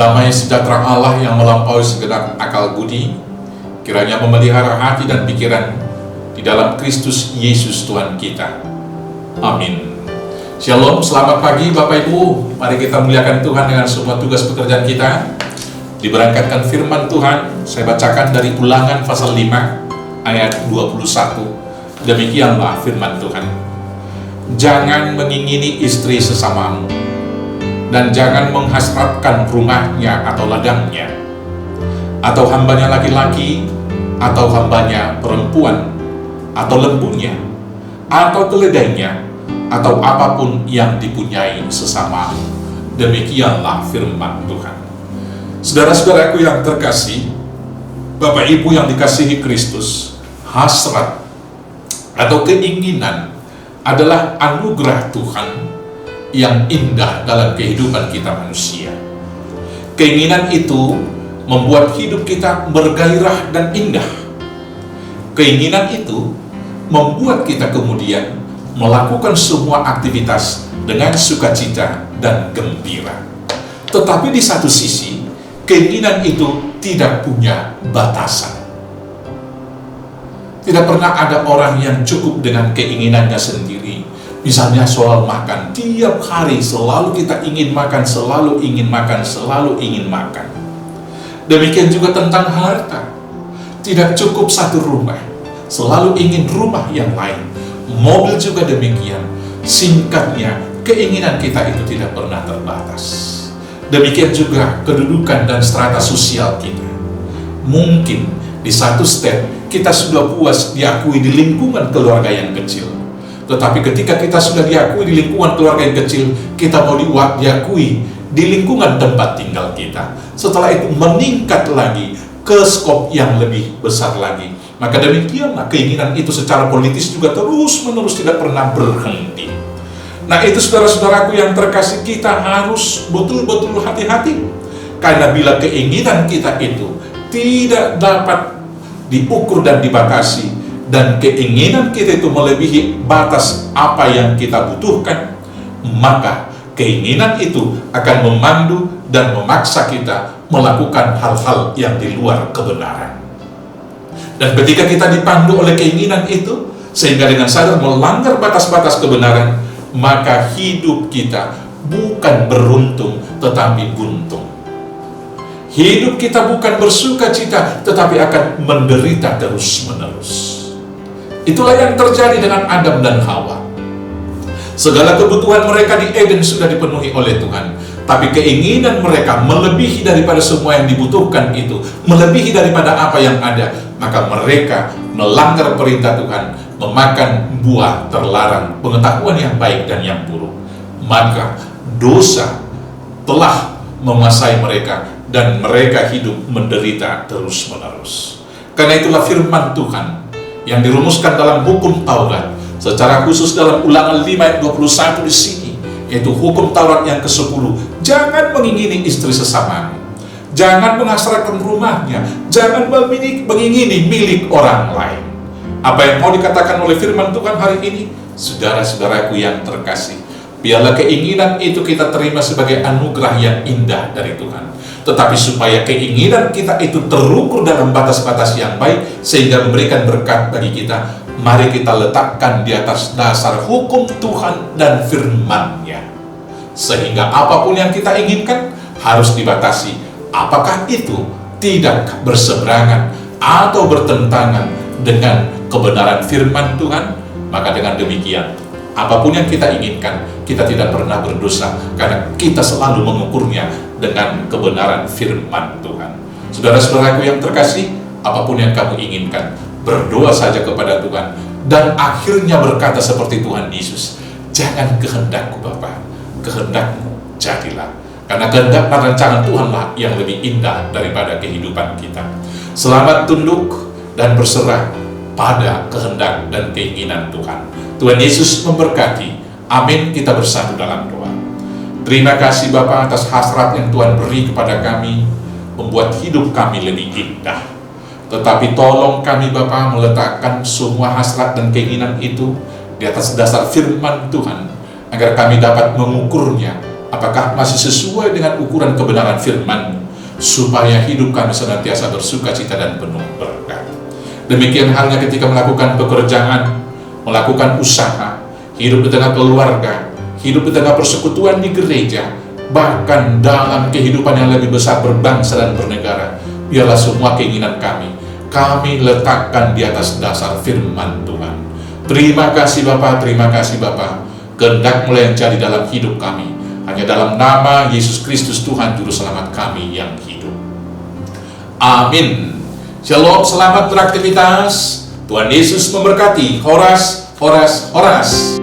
Damai sejahtera Allah yang melampaui segenap akal budi, kiranya memelihara hati dan pikiran di dalam Kristus Yesus Tuhan kita. Amin. Shalom, selamat pagi Bapak Ibu. Mari kita muliakan Tuhan dengan semua tugas pekerjaan kita. Diberangkatkan firman Tuhan, saya bacakan dari Ulangan pasal 5 ayat 21. Demikianlah firman Tuhan. Jangan mengingini istri sesamamu, dan jangan menghasratkan rumahnya atau ladangnya, atau hambanya laki-laki, atau hambanya perempuan, atau lembunya, atau keledainya, atau apapun yang dipunyai sesamamu. Demikianlah firman Tuhan. Saudara-saudaraku yang terkasih, Bapak Ibu yang dikasihi Kristus, hasrat atau keinginan adalah anugerah Tuhan yang indah dalam kehidupan kita manusia. Keinginan itu membuat hidup kita bergairah dan indah. Keinginan itu membuat kita kemudian melakukan semua aktivitas dengan sukacita dan gembira. Tetapi di satu sisi, keinginan itu tidak punya batasan. Tidak pernah ada orang yang cukup dengan keinginannya sendiri. Misalnya soal makan, tiap hari selalu kita ingin makan, selalu ingin makan, selalu ingin makan. Demikian juga tentang harta. Tidak cukup satu rumah, selalu ingin rumah yang lain. Mobil juga demikian. Singkatnya, keinginan kita itu tidak pernah terbatas. Demikian juga kedudukan dan strata sosial kita. Mungkin di satu step kita sudah puas diakui di lingkungan keluarga yang kecil. Tetapi ketika kita sudah diakui di lingkungan keluarga yang kecil, kita mau diakui di lingkungan tempat tinggal kita. Setelah itu meningkat lagi ke skop yang lebih besar lagi. Maka demikianlah keinginan itu secara politis juga terus-menerus tidak pernah berhenti. Nah itu saudara-saudaraku yang terkasih, kita harus betul-betul hati-hati. Karena bila keinginan kita itu tidak dapat diukur dan dibatasi, dan keinginan kita itu melebihi batas apa yang kita butuhkan, maka keinginan itu akan memandu dan memaksa kita melakukan hal-hal yang di luar kebenaran. Dan ketika kita dipandu oleh keinginan itu, sehingga dengan sadar melanggar batas-batas kebenaran, maka hidup kita bukan beruntung tetapi buntung. Hidup kita bukan bersuka cita, tetapi akan menderita terus-menerus. Itulah yang terjadi dengan Adam dan Hawa. Segala kebutuhan mereka di Eden sudah dipenuhi oleh Tuhan. Tapi keinginan mereka melebihi daripada semua yang dibutuhkan itu, melebihi daripada apa yang ada. Maka mereka melanggar perintah Tuhan, memakan buah terlarang, pengetahuan yang baik dan yang buruk. Maka dosa telah menguasai mereka, dan mereka hidup menderita terus-menerus. Karena itulah firman Tuhan yang dirumuskan dalam hukum Taurat, secara khusus dalam Ulangan 5 ayat 21 di sini, yaitu hukum Taurat yang ke-10. Jangan mengingini istri sesamamu, jangan menghasratkan rumahnya, jangan mengingini milik orang lain. Apa yang mau dikatakan oleh firman Tuhan hari ini, saudara-saudaraku yang terkasih, biarlah keinginan itu kita terima sebagai anugerah yang indah dari Tuhan. Tetapi supaya keinginan kita itu terukur dalam batas-batas yang baik, sehingga memberikan berkat bagi kita, mari kita letakkan di atas dasar hukum Tuhan dan firman-Nya. Sehingga apapun yang kita inginkan harus dibatasi. Apakah itu tidak berseberangan atau bertentangan dengan kebenaran firman Tuhan? Maka dengan demikian, apapun yang kita inginkan, kita tidak pernah berdosa, karena kita selalu mengukurnya dengan kebenaran firman Tuhan. Saudara-saudaraku yang terkasih, apapun yang kamu inginkan, berdoa saja kepada Tuhan, dan akhirnya berkata seperti Tuhan Yesus, jangan kehendakku Bapa, kehendakmu jadilah. Karena kehendak dan rancangan Tuhanlah yang lebih indah daripada kehidupan kita. Selamat tunduk dan berserah pada kehendak dan keinginan Tuhan. Tuhan Yesus memberkati. Amin. Kita bersatu dalam doa. Terima kasih Bapa atas hasrat yang Tuhan beri kepada kami, membuat hidup kami lebih indah. Tetapi tolong kami Bapa meletakkan semua hasrat dan keinginan itu di atas dasar firman Tuhan, agar kami dapat mengukurnya Apakah masih sesuai dengan ukuran kebenaran firman-Mu, supaya hidup kami senantiasa bersukacita dan penuh berkat. Demikian halnya ketika melakukan pekerjaan, melakukan usaha, hidup di tengah keluarga, hidup di tengah persekutuan di gereja, bahkan dalam kehidupan yang lebih besar berbangsa dan bernegara. Biarlah semua keinginan kami letakkan di atas dasar firman Tuhan. Terima kasih Bapa, terima kasih Bapa. Kehendak-Mu yang jadi dalam hidup kami. Hanya dalam nama Yesus Kristus Tuhan Juru Selamat kami yang hidup. Amin. Shalom, selamat beraktivitas. Tuhan Yesus memberkati. Horas, horas, horas.